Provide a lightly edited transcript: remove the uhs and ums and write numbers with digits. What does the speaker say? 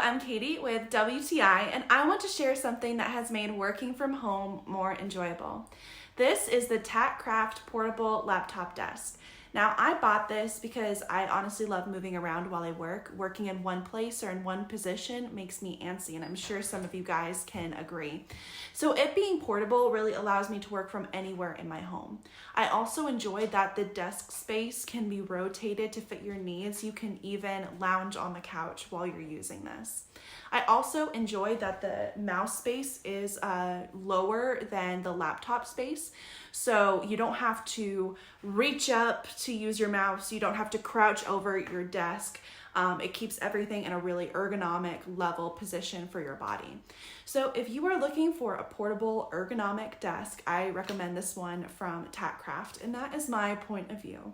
I'm Katie with WTI, and I want to share something that has made working from home more enjoyable. This is the Tatkraft portable laptop desk. Now, I bought this because I honestly love moving around while I work. Working in one place or in one position makes me antsy, and I'm sure some of you guys can agree. So it being portable really allows me to work from anywhere in my home. I also enjoy that the desk space can be rotated to fit your needs. You can even lounge on the couch while you're using this. I also enjoy that the mouse space is lower than the laptop space, so you don't have to reach up to use your mouse. You don't have to crouch over your desk. It keeps everything in a really ergonomic level position for your body. So if you are looking for a portable ergonomic desk, I recommend this one from Tatkraft, and that is my point of view.